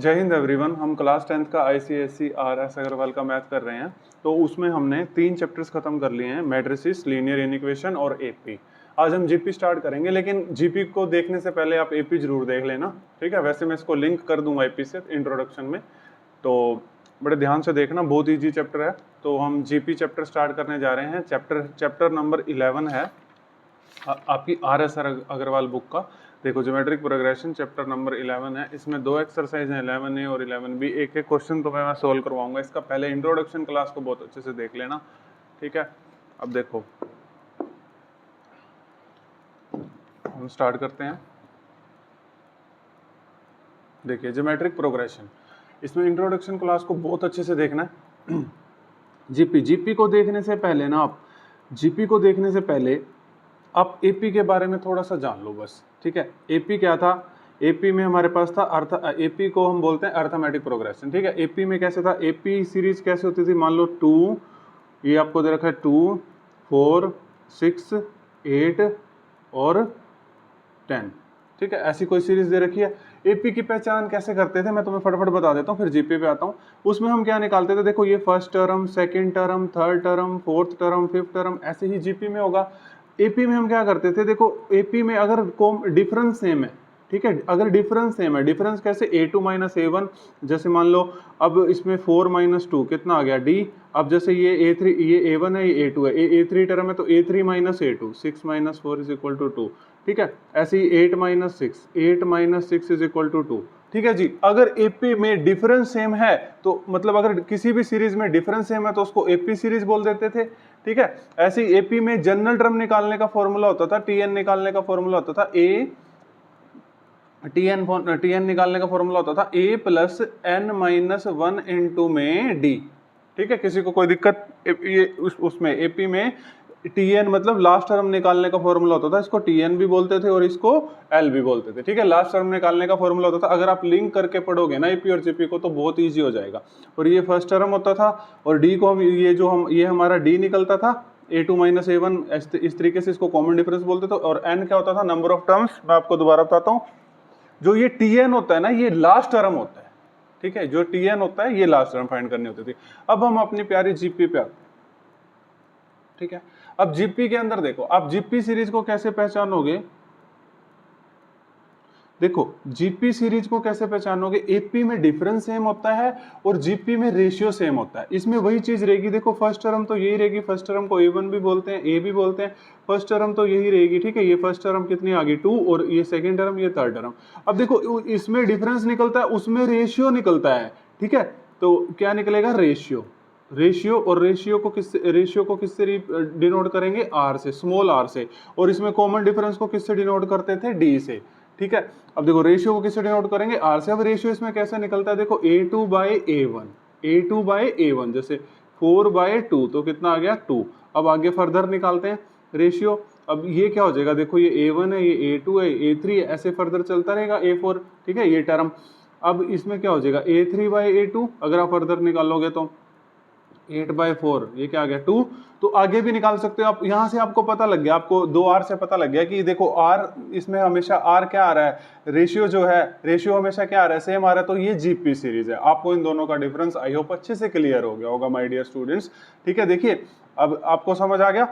जय हिंद एवरीवन। हम class 10th का आईसीएसई आरएस अग्रवाल का मैथ कर रहे हैं। तो उसमें हमने 3 चैप्टर्स खत्म कर लिए हैं, मैट्रिसेस, लीनियर इक्वेशन और एपी। आज हम जीपी स्टार्ट करेंगे, लेकिन जीपी को देखने से पहले आप एपी जरूर देख लेना, ठीक है। वैसे मैं इसको लिंक कर दूंगा एपी से इंट्रोडक्शन में, तो बड़े ध्यान से देखना, बहुत ईजी चैप्टर है। तो हम जीपी चैप्टर स्टार्ट करने जा रहे हैं। चैप्टर नंबर 11 है आपकी आरएस अग्रवाल बुक का। देखो, ज्योमेट्रिक प्रोग्रेशन चैप्टर नंबर 11 है। इसमें 2 एक्सरसाइज हैं, 11A और 11B। एक एक क्वेश्चन तो मैं सोल्व करवाऊंगा। इसका पहले इंट्रोडक्शन क्लास को बहुत अच्छे से देख लेना, ठीक है। अब देखो, हम स्टार्ट करते हैं। देखिए, ज्योमेट्रिक प्रोग्रेशन, इसमें इंट्रोडक्शन क्लास को बहुत अच्छे से देखना है। जीपी को देखने से पहले ना, आप एपी के बारे में थोड़ा सा जान लो बस, ठीक है। एपी क्या था? एपी में हमारे पास था एपी को हम बोलते हैं अर्थमेटिक प्रोग्रेशन, ठीक है। एपी में कैसे था? एपी सीरीज कैसे होती थी? मान लो 2, ये आपको दे रखा है 2, 4, 6, 8 और 10, ठीक है। ऐसी कोई सीरीज दे रखी है। एपी की पहचान कैसे करते थे मैं तुम्हें फटाफट बता देता हूँ, फिर जीपी पे आता हूँ। उसमें हम क्या निकालते थे? देखो, ये first term, second term, third term, fourth term, fifth term, ऐसे ही जीपी में होगा। एपी में हम क्या करते थे? देखो, एपी में अगर डिफरेंस सेम है, ठीक है, अगर डिफरेंस सेम है, डिफरेंस कैसे? a2 minus a1। जैसे मान लो अब इसमें 4 माइनस 2 कितना आ गया? d। अब जैसे ये a3, ये a1 है, ये a2 है, a3 टर्म है, तो a3 minus a2, 6 minus 4 is equal to 2, ठीक है। ऐसे ही 8 minus 6, 8 minus 6 is equal to 2, ठीक है जी। अगर एपी में डिफरेंस सेम है तो मतलब अगर किसी भी सीरीज में डिफरेंस सेम है तो उसको एपी सीरीज बोल देते थे, ठीक है। ऐसे ही एपी में जनरल टर्म निकालने का फॉर्मूला होता था, टीएन निकालने का फॉर्मूला होता था टीएन निकालने का फॉर्मूला होता था a plus n minus 1 into में d, ठीक है। किसी को कोई दिक्कत? ये उसमें एपी में टीएन मतलब लास्ट टर्म निकालने का फॉर्मूला होता था, इसको टीएन भी बोलते थे और इसको एल भी बोलते थे, ठीक है। लास्ट टर्म निकालने का फॉर्मूला होता था। अगर आप लिंक करके पढ़ोगे ना एपी और जीपी को तो बहुत इजी हो जाएगा। और ये फर्स्ट टर्म होता था, और डी को हम ये हमारा डी निकलता था, a2 माइनस a1, इस तरीके से इसको कॉमन डिफरेंस बोलते थे। और n क्या होता था? Number of terms. मैं आपको दोबारा बताता हूँ, जो ये टीएन होता है ना, ये लास्ट टर्म होता है, ठीक है। जो टीएन होता है ये लास्ट टर्म फाइंड करनी होती थी। अब हम अपनी प्यारी जीपी पे आते हैं, ठीक है। अब जीपी के अंदर देखो, आप जीपी सीरीज को कैसे पहचानोगे? देखो, जीपी सीरीज को कैसे पहचानोगे? एपी में डिफरेंस सेम होता है और जीपी में रेशियो सेम होता है। इसमें वही चीज रहेगी। देखो, फर्स्ट टर्म तो यही रहेगी, फर्स्ट टर्म को a1 भी बोलते हैं, a भी बोलते हैं। फर्स्ट टर्म तो यही रहेगी, ठीक है। ये फर्स्ट टर्म कितनी आ गई? 2, और ये सेकंड टर्म, ये थर्ड टर्म। अब देखो, इसमें डिफरेंस निकलता है, उसमें रेशियो निकलता है, ठीक है। तो क्या निकलेगा? रेशियो। और रेशियो को किससे डिनोट करेंगे? आर से, स्मॉल आर से। और इसमें कॉमन डिफरेंस को किससे डिनोट करते थे? डी से, ठीक है। अब देखो, रेशियो को किससे डिनोट करेंगे? आर से। अब रेशियो इसमें कैसे निकलता है? देखो, a2 बाई a1, जैसे 4 बाई 2 तो कितना आ गया? 2। अब आगे फर्दर निकालते हैं रेशियो। अब ये क्या हो जाएगा? देखो, ये a1 है, ये a2 है, a3 है, ऐसे फर्दर चलता रहेगा a4, ठीक है, ये टर्म। अब इसमें क्या हो जाएगा? a3 बाई a2, अगर आप फर्दर निकालोगे तो 8/4, ये क्या आ गया? 2। तो आगे भी निकाल सकते हो आप। यहां से आपको पता लग गया, आपको 2r से पता लग गया कि देखो r, इसमें हमेशा r क्या आ रहा है? रेशियो जो है, रेशियो हमेशा क्या आ रहा है? सेम आ रहा है। तो ये जीपी सीरीज है। आपको इन दोनों का डिफरेंस आई होप अच्छे से क्लियर हो गया होगा माय डियर स्टूडेंट्स, ठीक है। देखिए, अब आपको समझ आ गया।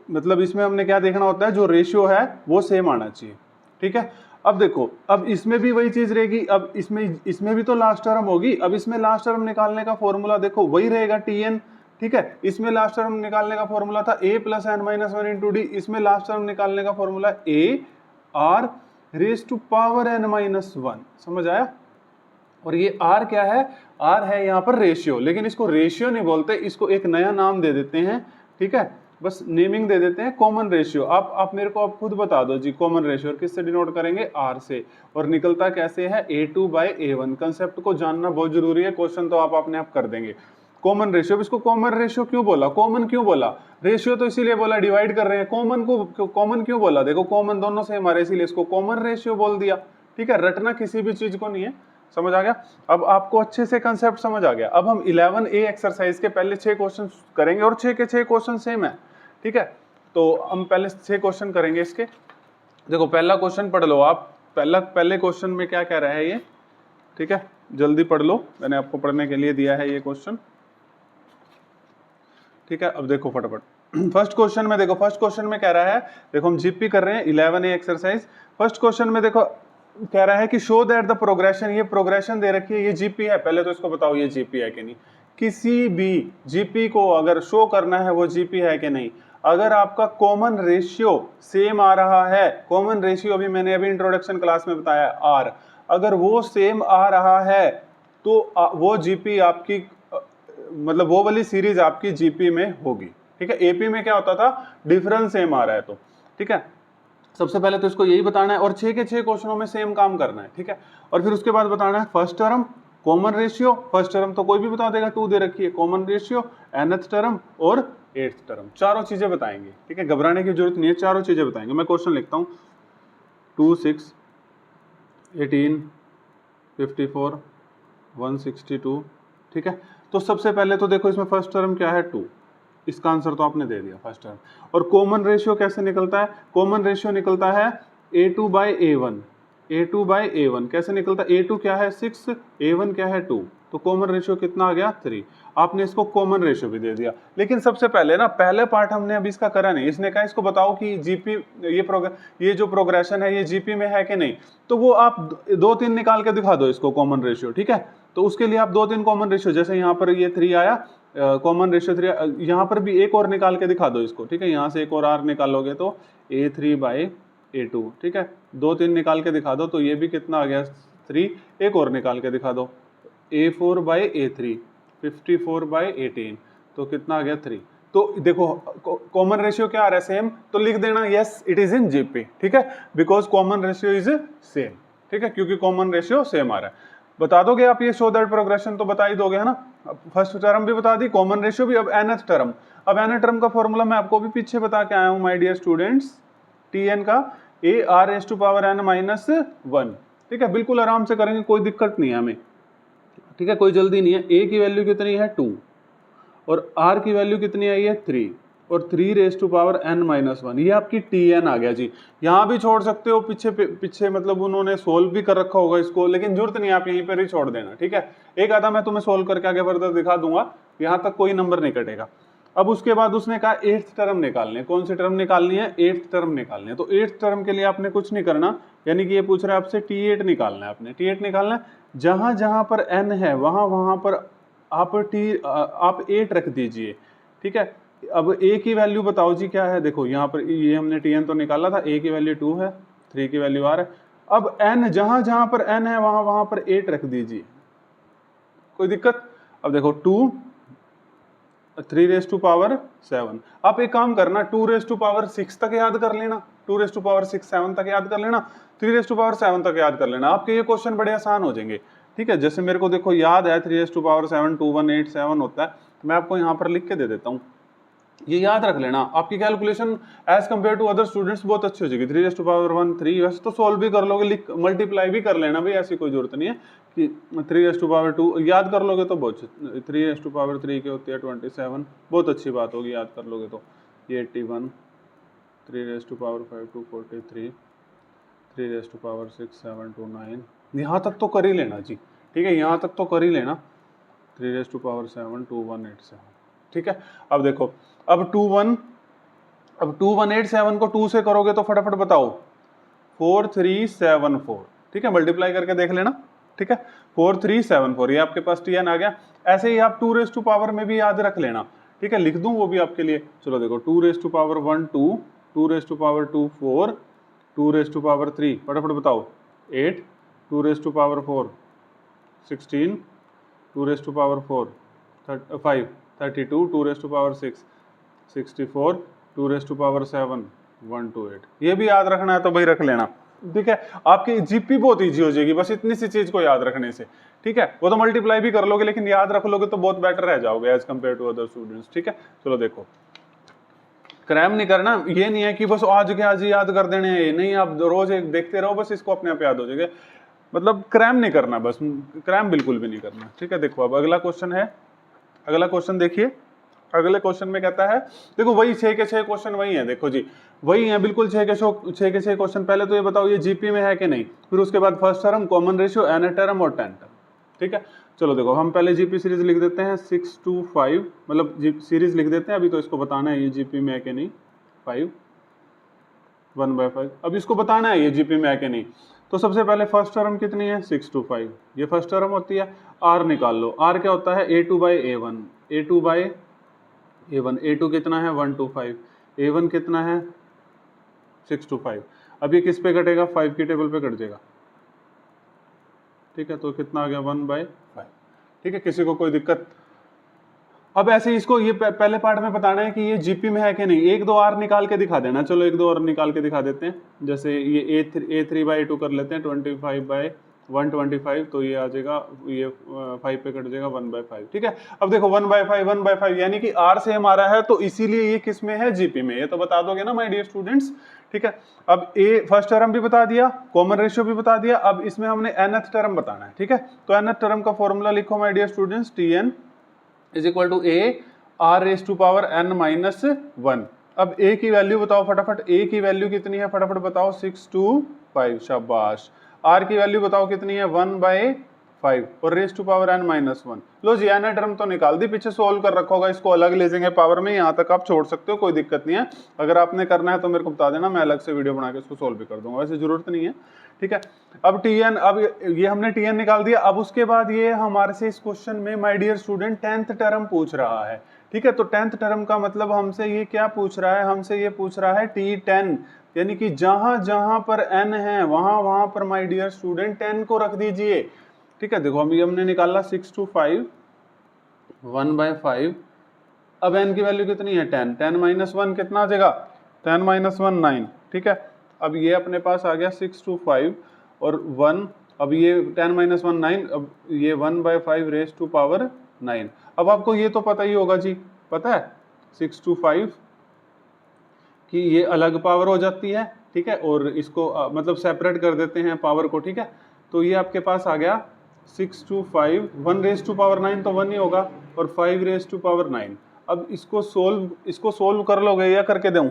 मतलब इसमें हमने क्या देखना होता है? जो रेशियो है वो सेम आना चाहिए, ठीक है। अब देखो, अब इसमें भी वही चीज रहेगी। अब इसमें भी तो लास्ट टर्म होगी। अब इसमें लास्ट टर्म निकालने का फॉर्मूला देखो वही रहेगा, टीएन, ठीक है। इसमें लास्ट टर्म निकालने का फॉर्मूला था a plus n minus 1 into D. इसमें लास्ट टर्म निकालने का formula a r raise to power n minus 1। समझ आया? और ये r क्या है? r है यहाँ पर रेशियो, लेकिन इसको रेशियो नहीं बोलते, इसको एक नया नाम दे देते हैं, ठीक है। बस नेमिंग दे देते हैं, कॉमन रेशियो। आप मेरे को आप खुद बता दो जी, कॉमन रेशियो किससे डिनोट करेंगे? r से। और निकलता कैसे है? a2 by a1। कंसेप्ट को जानना बहुत जरूरी है, क्वेश्चन तो आप अपने आप कर देंगे। कॉमन रेशियो, इसको कॉमन रेशियो क्यों बोला? कॉमन क्यों बोला? रेशियो तो इसीलिए बोला डिवाइड कर रहे हैं, कॉमन को कॉमन क्यों बोला? देखो, कॉमन दोनों से हमारे, इसीलिए इसको कॉमन रेशियो बोल दिया, ठीक है। रटना किसी भी चीज को नहीं है। समझ आ गया? अब आपको अच्छे से कंसेप्ट समझ आ गया। अब हम 11A एक्सरसाइज के पहले 6 क्वेश्चन करेंगे, और 6 के 6 क्वेश्चन सेम है, ठीक है। तो हम पहले 6 क्वेश्चन करेंगे इसके। देखो, पहला क्वेश्चन पढ़ लो आप। पहले क्वेश्चन में क्या कह रहा है ये? ठीक है, जल्दी पढ़ लो, मैंने आपको पढ़ने के लिए दिया है ये क्वेश्चन। ठीक है, अब देखो फटाफट फर्स्ट क्वेश्चन में देखो, फर्स्ट क्वेश्चन में कह रहा है, देखो हम जीपी कर रहे हैं 11A एक्सरसाइज। फर्स्ट क्वेश्चन में देखो कह रहा है कि शो दैट द प्रोग्रेशन, ये प्रोग्रेशन दे रखी है, ये जीपी है, पहले तो इसको बताओ ये जीपी है कि नहीं। किसी भी जीपी को अगर शो करना है वो जीपी है कि नहीं, अगर आपका कॉमन रेशियो सेम आ रहा है, कॉमन रेशियो अभी मैंने अभी इंट्रोडक्शन क्लास में बताया आर, अगर वो सेम आ रहा है तो वो जीपी आपकी मतलब वो वाली सीरीज आपकी जीपी में होगी। ठीक है, एपी में क्या होता था, डिफरेंस सेम आ रहा है तो। ठीक है, सबसे पहले तो इसको यही बताना है और 6 के 6 क्वेश्चनों में सेम काम करना है। ठीक है, और फिर उसके बाद बताना है first term, common ratio, first term तो कोई भी बता देगा 2 दे रखी है, कॉमन रेशियो, nth टर्म और 8th टर्म, चारों चीजें बताएंगे। ठीक है, घबराने की जरूरत नहीं है, चारों चीजें बताएंगे। मैं क्वेश्चन लिखता हूँ 2, 6, 18, 54, 162। ठीक है, तो सबसे पहले तो देखो इसमें फर्स्ट टर्म क्या है 2, इसका आंसर तो आपने दे दिया फर्स्ट टर्म। और कॉमन रेशियो कैसे निकलता है, कॉमन रेशियो निकलता है A2 by A1, A2 by A1 कैसे निकलता है, A2 क्या है 6, A1 क्या है 2, तो कॉमन रेशियो कितना आ गया 3। आपने इसको कॉमन रेशियो भी दे दिया, लेकिन सबसे पहले ना पहले पार्ट हमने अभी इसका करा नहीं। इसने कहा इसको बताओ कि जीपी ये जो प्रोग्रेशन है ये जीपी में है कि नहीं, तो वो आप 2-3 निकाल के दिखा दो इसको कॉमन रेशियो। ठीक है, तो उसके लिए आप 2-3 कॉमन रेशियो, जैसे यहाँ पर ये 3 आया कॉमन रेशियो 3, यहाँ पर भी एक और निकाल के दिखा दो इसको। ठीक है, यहाँ से एक और आर निकालोगे तो A3 by A2। ठीक है, 2-3 निकाल के दिखा दो तो ये भी कितना आ गया 3, एक और निकाल के दिखा दो A4 by A3, 54 by 18, तो कितना आ गया 3। तो देखो कॉमन रेशियो क्या आ रहा है सेम, तो लिख देना yes it is in GP. ठीक है, because common ratio is same. ठीक है, क्योंकि कॉमन रेशियो सेम आ रहा है। बता दोगे आप ये शो दैट प्रोग्रेशन, तो बता ही दोगे है ना। फर्स्ट टर्म भी बता दी, कॉमन रेशियो भी। अब nth टर्म, अब nth टर्म का फॉर्मूला मैं आपको भी पीछे बता के आया हूं माय डियर स्टूडेंट्स, Tn का AR⁻n-1। ठीक है, बिल्कुल आराम से करेंगे, कोई दिक्कत नहीं है हमें। ठीक है, कोई जल्दी नहीं है। A की वैल्यू कितनी है 2 और R की वैल्यू कितनी आई है 3 और 3⁻n-1, ये आपकी Tn आ गया जी। यहाँ भी छोड़ सकते हो, पीछे मतलब उन्होंने सोल्व भी कर रखा होगा इसको, लेकिन जरूरत नहीं, आप यहीं पर ही छोड़ देना। ठीक है, एक आधा मैं तुम्हें सोल्व करके आगे फर्दर दिखा दूंगा, यहाँ तक कोई नंबर नहीं कटेगा। अब उसके बाद उसने कहा 8th टर्म निकालने, कौन सी टर्म निकालनी है 8th टर्म निकालनी है। तो 8th टर्म के लिए आपने कुछ नहीं करना, यानी कि ये पूछ रहा है आपसे T8 निकालना है, आपने T8 निकालना है। जहां जहां पर n है वहां पर आप 8 रख दीजिए। ठीक है, अब a की वैल्यू बताओ जी क्या है, देखो यहाँ पर ये हमने Tn तो निकाला था, a की वैल्यू 2 है, 3 की वैल्यू r है। अब n जहां जहां पर n है वहां पर 8 रख दीजिए, कोई दिक्कत। अब देखो 2 3⁻7, आप एक काम करना 2⁻6 तक याद कर लेना, 2⁻6 7 तक याद कर लेना, 3⁻7 तक याद कर लेना, आपके ये क्वेश्चन बड़े आसान हो जाएंगे। ठीक है, जैसे मेरे को देखो याद है 3⁻7 2187 होता है, मैं आपको यहाँ पर लिख के दे देता हूँ, ये याद रख लेना। आपकी calculation as compare to other students बहुत अच्छी हो जाएगी। 3⁻1 3 वैसे तो सॉल्व भी कर लोगे, मल्टीप्लाई भी कर लेना भाई, ऐसी कोई जरूरत नहीं है कि 3⁻2 याद कर लोगे तो बहुत, 3⁻3 के होती है 27, बहुत अच्छी बात होगी, याद कर लोगे तो ये 81, 3⁻5 243, 3⁻6 729, यहाँ तक तो कर ही लेना जी। ठीक है, यहाँ तक तो कर ही लेना, 3⁻7 2187। ठीक है, अब देखो अब 2187 को 2 से करोगे तो फटाफट बताओ 4374। ठीक है, मल्टीप्लाई करके देख लेना। ठीक है, 4374, ये आपके पास Tn आ गया। ऐसे ही आप 2 में भी याद रख लेना। ठीक है, लिख दूं वो भी आपके लिए, चलो देखो 2⁻1 2, 2⁻2 4, 2⁻3 फटाफट बताओ 8, 2⁻4 16, 2⁻4 5 32, 2⁻6 64, 2⁻7 128। ये भी याद रखना है तो भाई रख लेना। ठीक है, आपकी जीपी बहुत इजी हो जाएगी बस इतनी सी चीज को याद रखने से। ठीक है, वो तो मल्टीप्लाई भी कर लोगे लेकिन याद रख लोगे तो बहुत बेटर रह जाओगे as compare to other students. ठीक है, चलो देखो क्रैम नहीं करना, ये नहीं है कि बस आज के आज याद कर देने हैं, नहीं, आप रोज एक देखते रहो बस, इसको अपने आप याद हो जाएगा। मतलब क्रैम नहीं करना, बस क्रैम बिल्कुल भी नहीं करना। ठीक है, देखो अब अगला क्वेश्चन है, अगला क्वेश्चन देखिए। अगले क्वेश्चन में कहता है, देखो वही 6 के 6 क्वेश्चन वही है। देखो जी, वही है बिल्कुल 6 के 6 क्वेश्चन। पहले तो ये बताओ ये जीपी में है कि नहीं, फिर उसके बाद first term, common ratio, nth term और 10th टर्म। ठीक है, चलो देखो हम पहले जीपी सीरीज लिख देते हैं 6 to 5, मतलब सीरीज लिख देते हैं। अभी तो इसको बताना है ये जीपी में है कि नहीं, 5 1/5। अब इसको बताना है ये जीपी में है कि नहीं। तो सबसे पहले फर्स्ट टर्म कितनी है, 6 to 5, ये फर्स्ट टर्म होती है। आर निकाल लो, आर क्या होता है, a2/a1, a2/a1, a2 कितना है 1 to 5, a1 कितना है 6 to 5। अब ये किस पे कटेगा, 5 की टेबल पे कट जाएगा। ठीक है, तो कितना आ गया 1/5। ठीक है, किसी को कोई दिक्कत। अब ऐसे इसको ये पहले पार्ट में बताना है कि ये जीपी में है कि नहीं। एक दो और निकाल के दिखा देना, चलो एक दो और निकाल के दिखा देते हैं। जैसे ये a3/a2 कर लेते हैं 25/125, तो ये आ जाएगा, ये 5 पे कट जाएगा 1/5। ठीक है, अब देखो 1/5 यानी कि आर से हमारा है, तो इसीलिए ये किस में है, जीपी में। ये तो बता दोगे ना माय डियर स्टूडेंट्स। ठीक है, अब ए फर्स्ट टर्म भी बता दिया, कॉमन रेशियो भी बता दिया, अब इसमें हमने nth टर्म बताना है। ठीक है, तो nth टर्म का फॉर्मूला लिखो my dear students, Tn is equal to a r raise to power n minus 1। अब a की वैल्यू बताओ फटाफट, a की वैल्यू कितनी है फटाफट बताओ, 6 to 5, शाबाश। r की वैल्यू बताओ कितनी है, 1/5 और raise to power n minus 1। लो जी, n टर्म तो निकाल दी, पीछे सोल्व कर रखा होगा, इसको अलग ले जाएंगे पावर में, यहाँ तक आप छोड़ सकते हो, कोई दिक्कत नहीं है। अगर आपने करना है तो मेरे को बता देना, मैं अलग से वीडियो बना के इसको सोल्व भी कर दूंगा, वैसे जरूरत नहीं है। ठीक है, अब Tn, अब ये हमने Tn निकाल दिया। अब उसके बाद ये हमारे से इस क्वेश्चन में my dear student 10th term पूछ रहा है। ठीक है, तो 10th टर्म का मतलब हमसे ये क्या पूछ रहा है, हमसे ये पूछ रहा है T10, यानी कि जहां जहां पर n है वहां वहां पर माय डियर स्टूडेंट 10 को रख दीजिए। ठीक है, देखो अभी हमने निकाला 6 to 5, 1/5। अब n की वैल्यू कितनी है, 10, 10 माइनस 1 कितना आ जाएगा, 10 माइनस 1 9। ठीक है, अब ये अपने पास आ गया 6 to 5 और 1, अब ये 10 माइनस 1 9, अब ये 1/5 रेज टू पावर 9। अब आपको ये तो पता ही होगा जी, पता है 6 to 5 कि ये अलग पावर हो जाती है। ठीक है, और इसको मतलब सेपरेट कर देते हैं पावर को। ठीक है, तो ये आपके पास आ गया 6 to 5, 1 रेज टू पावर 9 तो 1 ही होगा, और 5 रेज टू पावर 9। अब इसको सोल्व कर लोगे या करके दूं,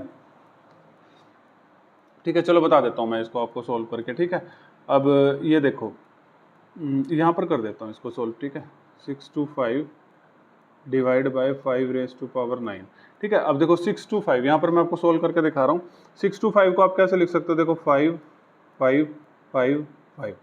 ठीक है चलो बता देता हूं मैं इसको आपको सोल्व करके। ठीक है, अब ये देखो यहाँ पर कर देता हूँ इसको सोल्व। ठीक है, 6 to 5 divide by 5 raise to power 9। ठीक है, अब देखो 6 to 5 यहाँ पर मैं आपको सोल्व करके दिखा रहा हूँ। 6 to 5 को आप कैसे लिख सकते हो, देखो 5 5 5 5।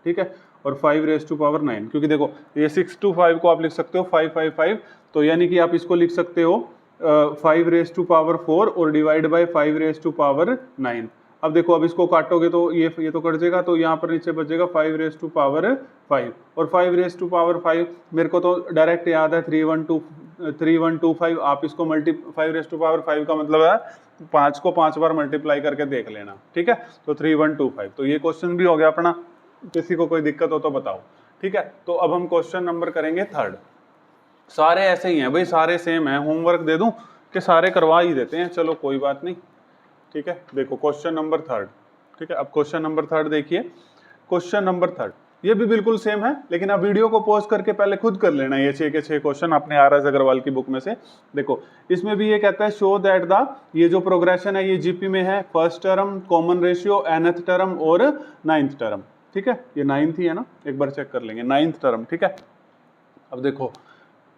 ठीक है, और 5 रेज टू पावर 9, क्योंकि देखो ये 6 to 5 को आप लिख सकते हो 5 5 5, तो यानी कि आप इसको लिख सकते हो 5 रेज टू पावर 4 और divide by 5 raise to power 9। अब देखो अब इसको काटोगे तो ये तो कट जाएगा, तो यहाँ पर नीचे बचेगा 5 रेज टू पावर 5, और 5 रेज टू पावर 5 मेरे को तो डायरेक्ट याद है 3125। आप इसको 5 रेज टू पावर 5 का मतलब है 5 को 5 बार मल्टीप्लाई करके देख लेना। ठीक है, तो 3125, तो ये क्वेश्चन भी हो गया अपना। किसी को कोई दिक्कत हो तो बताओ। ठीक है, तो अब हम क्वेश्चन नंबर करेंगे 3rd। सारे ऐसे ही हैं भाई, सारे सेम हैं, होमवर्क दे दूं कि सारे करवा ही देते हैं, चलो कोई बात नहीं। ठीक है, देखो क्वेश्चन नंबर 3rd। ठीक है, अब क्वेश्चन नंबर 3rd देखिए, क्वेश्चन नंबर 3rd ये भी बिल्कुल सेम है, लेकिन आप वीडियो को पॉज करके पहले खुद कर लेना। ये 6 के 6 क्वेश्चन अपने RS अग्रवाल की बुक में से। देखो इसमें भी ये कहता है शो दैट द, ये जो प्रोग्रेशन है ये जीपी में है, first term, common ratio, nth term और 9th टर्म। ठीक है, ये 9th ही है ना, एक बार चेक कर लेंगे, 9th टर्म। ठीक है, अब देखो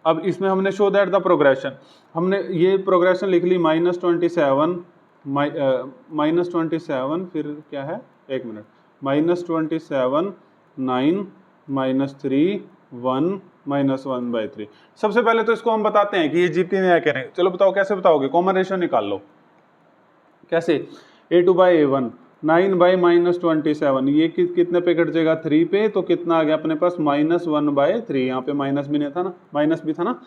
अब इसमें हमने शो दैट द प्रोग्रेशन, हमने ये प्रोग्रेशन लिख ली -27 -27, फिर क्या है, एक मिनट, -27 9 -3 1 -1/3। सबसे पहले तो इसको हम बताते हैं कि ये जीपी में है क्या नहीं। चलो बताओ कैसे बताओगे, कॉमन रेशियो निकाल लो। कैसे, a2/a1 9/-27, ये कितने पे कट जाएगा, 3 पे, तो कितना आ गया अपने पास -1/3। यहाँ पे माइनस भी नहीं था ना, माइनस भी था ना।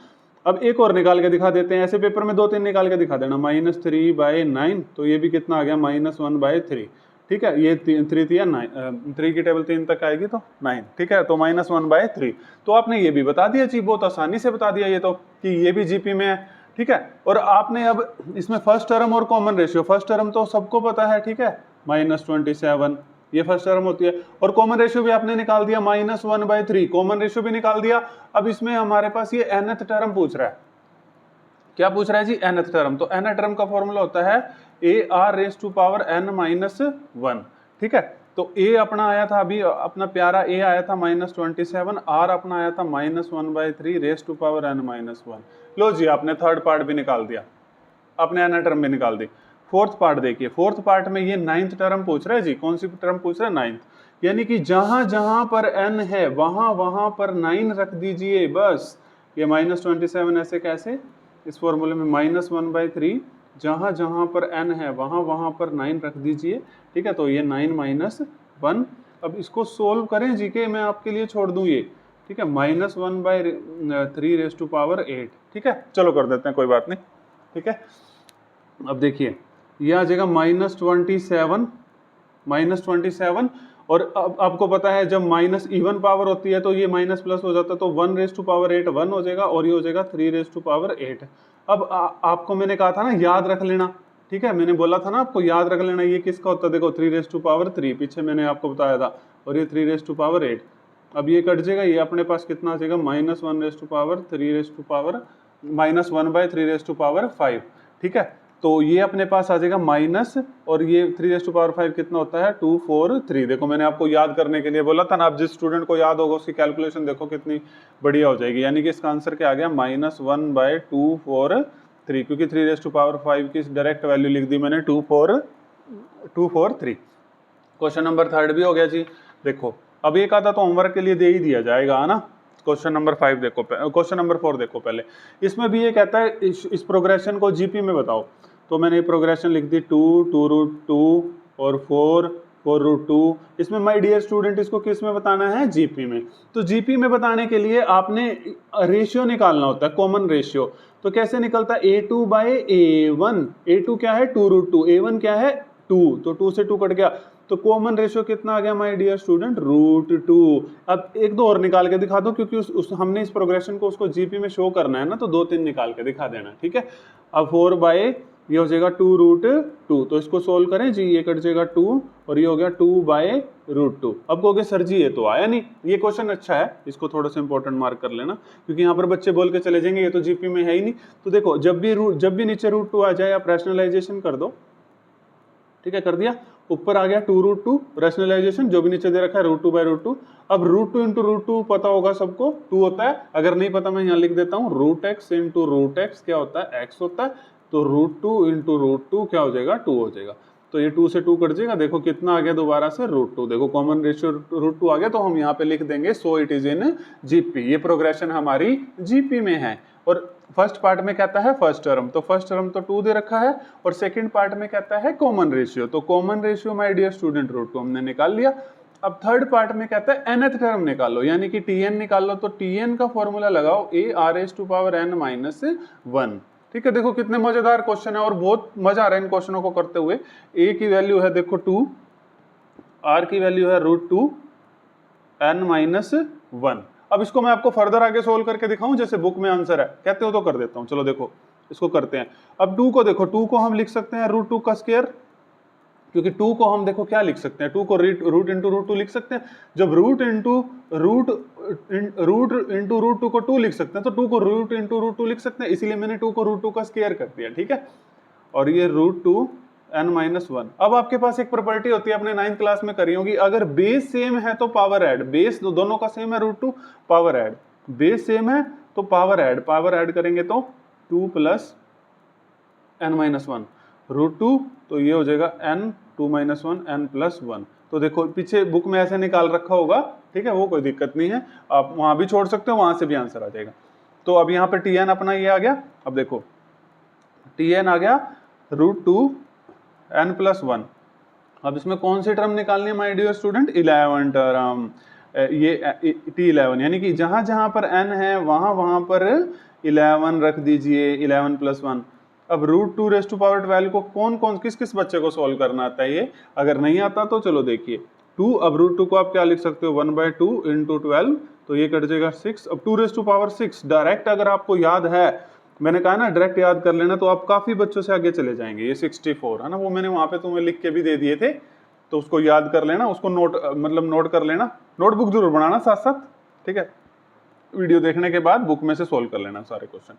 अब एक और निकाल के दिखा देते हैं, ऐसे पेपर में 2-3 निकाल के दिखा देना, -3/9, तो ये भी कितना आ गया -1/3। ठीक है, ये 3 थी या 9, 3 की टेबल 3 तक आएगी तो 9। ठीक है, तो -1/3। तो आपने ये भी बता दिया जी, बहुत आसानी से बता दिया ये तो, कि ये भी जीपी में है। ठीक है, और आपने अब इसमें फर्स्ट टर्म और कॉमन रेशियो, फर्स्ट टर्म तो सबको पता है। ठीक है, -27 ये फर्स्ट टर्म होती है, और कॉमन रेशियो भी आपने निकाल दिया -1/3, कॉमन रेशियो भी निकाल दिया। अब इसमें हमारे पास ये nth टर्म पूछ रहा है, क्या पूछ रहा है जी, nth टर्म। तो nth टर्म का फॉर्मूला होता है A R raise to power n minus 1, ठीक है। तो ए अपना आया था अभी, अपना प्यारा ए आया था -27, आर अपना आया था -1/3 raise to power n minus 1। लो जी, आपने थर्ड पार्ट भी निकाल दिया, आपने n टर्म भी निकाल दी। फोर्थ पार्ट देखिए, फोर्थ पार्ट में ये 9th टर्म पूछ रहा है जी। कौन सी टर्म पूछ रहा है? 9th, यानी कि जहां जहां पर n है वहां वहां पर 9 रख दीजिए बस। ये -27 ऐसे कैसे, इस फॉर्मूले में -1/3, जहां जहां पर n है वहां वहां पर 9 रख दीजिए, ठीक है। तो ये 9 माइनस 1। अब इसको सोल्व करें जी के, मैं आपके लिए छोड़ दूं ये, ठीक है। -1/3 रेस टू पावर 8, ठीक है। चलो कर देते हैं, कोई बात नहीं, ठीक है। अब देखिए ये आ जाएगा -27, और अब आपको पता है जब माइनस इवन पावर होती है तो ये माइनस प्लस हो जाता है, तो 1 रेस टू पावर 8 1 हो जाएगा, और ये हो जाएगा 3 रेस टू पावर 8। अब आपको मैंने कहा था ना याद रख लेना, ठीक है। मैंने बोला था ना आपको याद रख लेना, ये किसका होता है? देखो 3 रेस टू पावर 3 पीछे मैंने आपको बताया था, और ये 3 रेस टू पावर 8। अब ये कट जाएगा, ये अपने पास कितना आ जाएगा? -1 raise to power 3 raise to power -1/3 raise to power 5, ठीक है। तो ये अपने पास आ जाएगा माइनस, और ये 3 रेस टू पावर 5 कितना होता है? 243। देखो मैंने आपको याद करने के लिए बोला था ना, अब जिस स्टूडेंट को याद होगा उसकी कैलकुलेशन देखो कितनी बढ़िया हो जाएगी। यानी कि इसका आंसर क्या आ गया? -1/243, क्योंकि 3 रेस टू पावर 5 की डायरेक्ट वैल्यू लिख दी मैंने 243। क्वेश्चन नंबर 3 भी हो गया जी। देखो अब एक आता तो होमवर्क के लिए दे ही दिया जाएगा, है ना। क्वेश्चन नंबर 5 देखो, क्वेश्चन नंबर 4 देखो पहले। इसमें भी ये कहता है इस प्रोग्रेशन को जीपी में बताओ। तो मैंने ये प्रोग्रेशन लिख दी 2√2 और 4√2। इसमें माय डियर स्टूडेंट इसको किस में बताना है? जीपी में। तो जीपी में बताने के लिए आपने रेशियो निकालना होता है, कॉमन रेशियो। तो कैसे निकलता है? A2/A1। A2 क्या है? 2√2। A1 क्या है? 2, तो 2 से 2 कट गया, तो कॉमन रेशियो कितना आ गया माय डियर स्टूडेंट? √2। अब एक दो और निकाल के दिखा दो, क्योंकि हमने इस प्रोग्रेशन को उसको जीपी में शो करना है ना, तो 2-3 निकाल के दिखा देना, ठीक है। अब 4 ये हो जाएगा 2√2, तो इसको सोल्व करें जी, ये कट जाएगा 2, और ये हो गया 2/√2। अब कहोगे सर जी ये तो आया नहीं। ये क्वेश्चन अच्छा है, इसको थोड़ा सा इंपॉर्टेंट मार्क कर लेना, क्योंकि यहाँ पर बच्चे बोल के चले जाएंगे ये तो जीपी में है ही नहीं। तो देखो जब भी नीचे √2 आ जाए आप रैशनलाइजेशन कर दो, ठीक है। कर दिया, ऊपर आ गया 2√2, रैशनलाइजेशन जो भी नीचे दे रखा है √2/√2। अब √2 इंटू √2 पता होगा सबको, 2 होता है। अगर नहीं पता मैं यहाँ लिख देता हूँ, √x इंटू √x क्या होता है? x होता है। तो √2 इंटू √2 क्या हो जाएगा? 2 हो जाएगा। तो ये 2 से 2 कट जाएगा, देखो कितना आ गया दोबारा से? √2। देखो कॉमन रेशियो √2 आ गया, तो हम यहाँ पे लिख देंगे so it is in GP. ये प्रोग्रेशन हमारी जीपी में है। और फर्स्ट पार्ट में कहता है फर्स्ट टर्म, तो फर्स्ट टर्म तो 2 दे रखा है, और सेकंड पार्ट में कहता है कॉमन रेशियो। तो common ratio my dear student √2 हमने निकाल लिया। अब थर्ड पार्ट में कहता है nth टर्म निकालो, यानी कि tn निकालो। तो tn का फॉर्मूला लगाओ a(r⁴n-1), ठीक है। देखो कितने मजेदार क्वेश्चन है, और बहुत मजा आ रहा है इन क्वेश्चनों को करते हुए। a की वैल्यू है देखो 2, r की वैल्यू है √2 n-1। अब इसको मैं आपको फर्दर आगे सोल्व करके दिखाऊं, जैसे बुक में आंसर है, कहते हो तो कर देता हूं। चलो देखो इसको करते हैं। अब 2 को देखो, 2 को हम लिख सकते हैं √2 का स्क्वायर, क्योंकि 2 को हम देखो क्या लिख सकते हैं? 2 को रूट इंटू √2 लिख सकते हैं। जब रूट इंटू √2 को 2 लिख सकते हैं, तो 2 को रूट इंटू √2 लिख सकते हैं, इसीलिए मैंने 2 को √2 का स्क्वायर कर दिया, ठीक है। और ये √2 n-1। अब आपके पास एक प्रॉपर्टी होती है, आपने 9th क्लास में करी होगी, अगर बेस सेम है तो पावर ऐड। बेस दोनों का सेम है √2, पावर ऐड। बेस सेम है तो पावर ऐड करेंगे तो 2 + n-1 √2, तो ये हो जाएगा n2-1 n+1। तो देखो पीछे बुक में ऐसे निकाल रखा होगा, ठीक है, वो कोई दिक्कत नहीं है, आप वहां भी छोड़ सकते हो, वहां से भी आंसर आ जाएगा। तो अब यहाँ पे tn अपना ये आ गया। अब देखो tn आ गया √2 n+1। अब इसमें कौन सी टर्म निकालनी है माय डियर स्टूडेंट? 11 टर्म। ये t11, यानी कि जहां जहां पर n है वहां वहां पर 11 रख दीजिए, 11+1। अब √2⁻12 को कौन किस बच्चे को सॉल्व करना आता है? ये अगर नहीं आता तो चलो देखिए 2। अब √2 को आप क्या लिख सकते हो? 1/2 इंटू 12, तो ये कट जाएगा 6। अब 2⁻6 डायरेक्ट अगर आपको याद है, मैंने कहा ना डायरेक्ट याद कर लेना, तो आप काफी बच्चों से आगे चले जाएंगे। ये 64 है ना, वो मैंने वहां पे तुम्हें लिख के भी दे दिए थे, तो उसको याद कर लेना, उसको नोट कर लेना, नोटबुक जरूर बनाना साथ साथ, ठीक है। वीडियो देखने के बाद बुक में से सोल्व कर लेना सारे क्वेश्चन।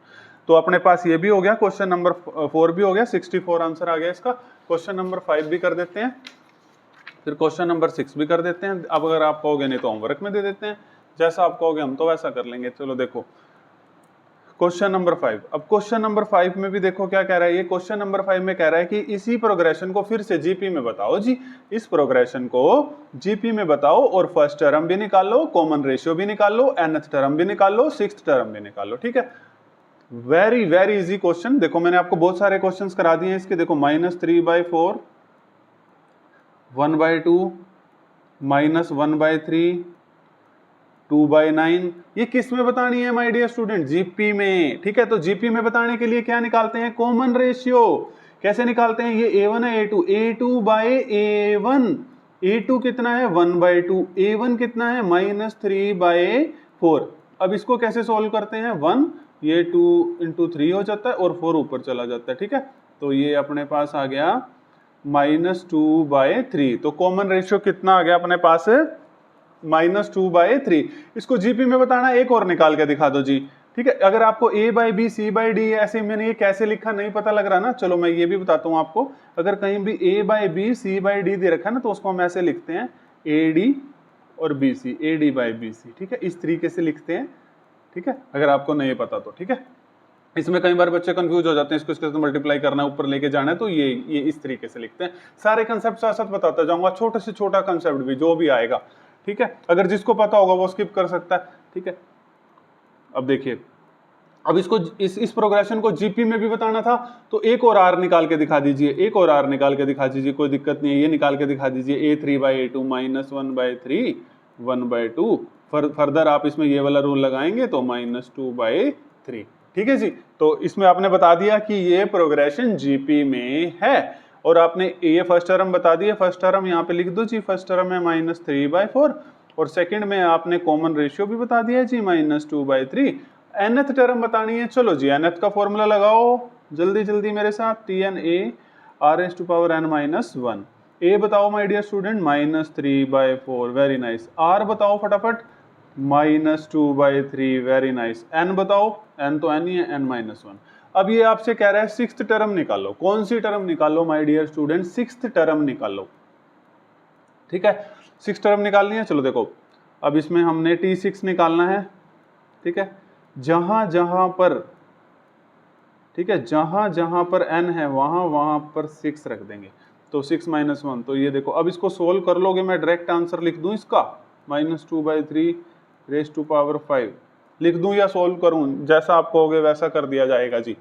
तो अपने पास ये भी हो गया, क्वेश्चन नंबर 4 भी हो गया, 64 आंसर आ गया इसका। क्वेश्चन नंबर 5 भी कर देते हैं, फिर क्वेश्चन नंबर 6 भी कर देते हैं। अब अगर आप कहोगे नहीं तो होमवर्क में दे देते हैं, जैसा आप कहोगे हम तो वैसा कर लेंगे। चलो देखो क्वेश्चन नंबर 5। अब क्वेश्चन नंबर 5 में भी देखो क्या कह रहा है, ये क्वेश्चन नंबर 5 में कह रहा है कि इसी प्रोग्रेशन को फिर से जीपी में बताओ जी, इस प्रोग्रेशन को जीपी में बताओ और फर्स्ट टर्म भी निकाल लो, कॉमन रेशियो भी निकाल लो, nth टर्म भी निकाल लो, सिक्स्थ टर्म भी निकाल लो। ठीक है, वेरी वेरी इजी क्वेश्चन। देखो मैंने आपको बहुत सारे क्वेश्चंस करा दिए हैं इसके। देखो -3/4, 1/2, -1/3, 2/9, ये किस में बतानी है माय डियर स्टूडेंट? जीपी में। ठीक है, तो जीपी में बताने के लिए क्या निकालते हैं? Common ratio. कैसे निकालते हैं? ये a1 है a2, a2/a1, a2 कितना है? 1/2, a1 कितना है? -3/4। अब इसको कैसे सॉल्व करते हैं? 1, ये 2 × 3 हो जाता है और 4 ऊपर चला जाता है। ठीक है, तो ये अपने पास आ गया -2/3। तो कॉमन रेशियो कितना आ गया अपने पास? -2/3। इसको जीपी में बताना, एक और निकाल के दिखा दो जी। ठीक है, अगर आपको a/b c/d ऐसे मैंने ये कैसे लिखा नहीं पता लग रहा ना, चलो मैं ये भी बताता हूँ आपको। अगर कहीं भी a/b c/d दे रखा है ना, तो उसको हम ऐसे लिखते हैं ad और bc, ad/bc। ठीक है, इस तरीके से लिखते हैं। ठीक है, अगर आपको नहीं पता तो। ठीक है, इसमें कई बार बच्चे कंफ्यूज हो जाते हैं, इसको इसके साथ मल्टीप्लाई करना है, ऊपर लेके जाना है, तो ये इस तरीके से लिखते हैं। सारे कंसेप्ट साथ साथ बताता जाऊंगा, छोटे से छोटा कंसेप्ट भी जो भी आएगा। ठीक है, अगर जिसको पता होगा वो स्किप कर सकता है। ठीक है, अब देखिए, अब इसको इस प्रोग्रेशन को जीपी में भी बताना था, तो एक और आर निकाल के दिखा दीजिए, एक और आर निकाल के दिखा दीजिए, कोई दिक्कत नहीं है। ये निकाल के दिखा दीजिए a3/a2 -1/3, 1/2। फर्दर आप इसमें ये वाला रूल लगाएंगे तो -2/3। ठीक है जी, तो इसमें आपने बता दिया कि ये प्रोग्रेशन जीपी में है। और आपने ये फर्स्ट टर्म बता दिया, फर्स्ट टर्म यहाँ पे लिख दो जी, फर्स्ट टर्म है -3/4, और सेकंड में आपने कॉमन रेशियो भी बता दिया जी -2/3। nth टर्म बतानी है, चलो जी nth का फॉर्मूला लगाओ जल्दी जल्दी मेरे साथ, TNA r⁻n−1। a बताओ my dear student -3/4, very nice. r बताओ फटाफट -2/3, वेरी नाइस। n बताओ, n तो n ही है, n-1। अब ये आपसे कह रहा है सिक्स्थ टर्म निकालो। कौन सी टर्म निकालो my dear student? Sixth term निकालो। ठीक है, सिक्स्थ टर्म निकालनी है। चलो देखो, अब इसमें हमने T6 निकालना है। ठीक है, जहां जहां पर, ठीक है, जहां जहां पर n है वहां वहां पर 6 रख देंगे, तो 6 - 1। तो ये देखो, अब इसको सोल्व कर लोगे, मैं डायरेक्ट आंसर लिख दूं इसका, -2/3⁵ लिख दूं या सोल्व करूं? जैसा आप कहोगे वैसा कर दिया जाएगा जी।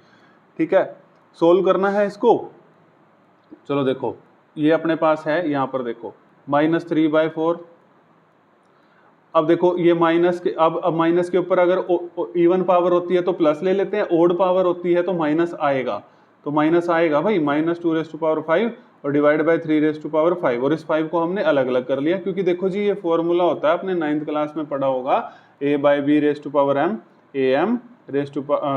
ठीक है, सोल्व करना है इसको। चलो देखो, ये अपने पास है, यहाँ पर देखो -3/4। अब देखो ये माइनस के, अब माइनस के ऊपर अगर इवन पावर होती है तो प्लस ले लेते हैं, ओड पावर होती है तो माइनस आएगा, तो माइनस आएगा भाई, -2⁵ और डिवाइड बाय 3⁵, और इस 5 को हमने अलग अलग कर लिया, क्योंकि देखो जी ये फॉर्मूला होता है, आपने 9th क्लास में पढ़ा होगा, a/b⁻m am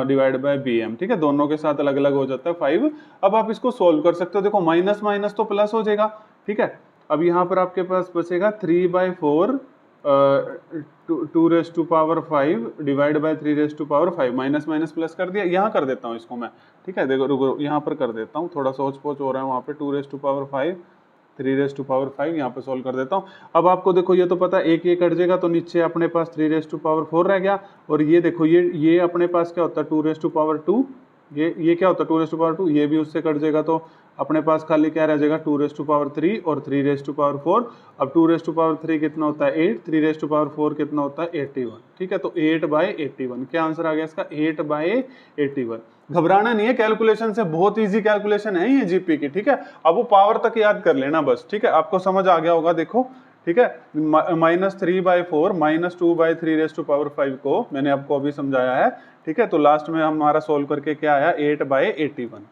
divide by bm। ठीक है, दोनों के साथ अलग अलग हो जाता है 5। अब आप इसको सोल्व कर सकते हो। देखो माइनस माइनस तो प्लस हो जाएगा। ठीक है, अब यहाँ पर आपके पास बचेगा 3/4 2⁵ divide by 3⁵, minus minus plus कर दिया। यहाँ कर देता हूँ इसको मैं। ठीक है, देखो रुको, यहाँ पर कर देता हूँ, थोड़ा सोच पोच हो रहा है वहाँ पे। 2⁵, 3⁵, यहाँ पे सोल्व कर देता हूँ। अब आपको देखो, ये तो पता है, एक ये कट जाएगा तो नीचे अपने पास 3⁴ रह गया, और ये देखो ये अपने पास क्या होता है 2⁵2, ये क्या होता है 2⁵2, ये भी उससे कट जाएगा, तो अपने पास खाली क्या रह जाएगा 2⁵3 और 3⁴। अब 2⁵3 कितना होता है 8, 3⁴ कितना होता है 81। ठीक है, तो 8/81 क्या आंसर आ गया इसका? 8/81। घबराना नहीं है, कैलकुलेशन से बहुत इजी कैलकुलेशन है ये जीपी की। ठीक है, अब वो पावर तक याद कर लेना बस। ठीक है, आपको समझ आ गया होगा। देखो ठीक है, -3/4 -2/3⁵ को मैंने आपको अभी समझाया है। ठीक है, तो लास्ट में हमारा सोल्व करके क्या आया 8/81।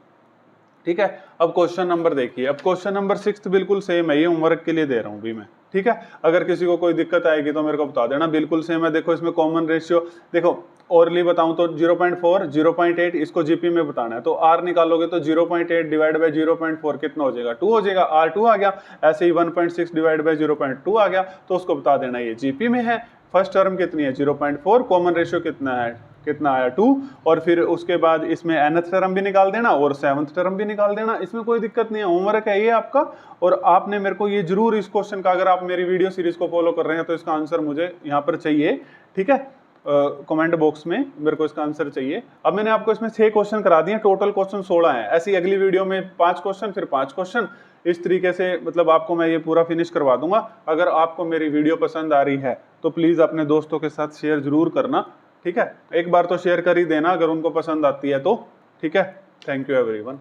ठीक है, अब क्वेश्चन नंबर देखिए। अब क्वेश्चन नंबर 6 बिल्कुल सेम है, ये होमवर्क के लिए दे रहा हूँ भी मैं। ठीक है, अगर किसी को कोई दिक्कत आएगी तो मेरे को बता देना, बिल्कुल सेम है। देखो इसमें कॉमन रेशियो, देखो ओरली बताऊं तो 0.4 0.8 इसको जीपी में बताना है, तो आर निकालोगे तो 0.8 डिवाइड बाय 0.4 कितना हो जाएगा 2 हो जाएगा, R2 आ गया। ऐसे ही 1.6 डिवाइड बाय 0.2 आ गया, तो उसको बता देना ये जीपी में है। फर्स्ट टर्म कितनी है 0.4, कॉमन रेशियो कितना आया 2, और फिर उसके बाद इसमें nth टर्म भी निकाल देना और 7th टर्म भी निकाल देना, इसमें कोई दिक्कत नहीं है, होमवर्क है ये आपका। और आपने मेरे को ये जरूर इस क्वेश्चन का, अगर आप मेरी वीडियो सीरीज को फॉलो कर रहे हैं तो इसका आंसर मुझे यहाँ पर चाहिए, ठीक है, कमेंट बॉक्स में मेरे को इसका आंसर चाहिए। अब मैंने आपको इसमें 6 क्वेश्चन करा दिए, टोटल क्वेश्चन 16 हैं। ऐसी अगली वीडियो में 5 क्वेश्चन, फिर 5 क्वेश्चन, इस तरीके से मतलब आपको मैं ये पूरा फिनिश करवा दूंगा। अगर आपको मेरी वीडियो पसंद आ रही है तो प्लीज अपने दोस्तों के साथ शेयर जरूर करना, ठीक है, एक बार तो शेयर कर ही देना अगर उनको पसंद आती है तो, ठीक है। Thank you everyone.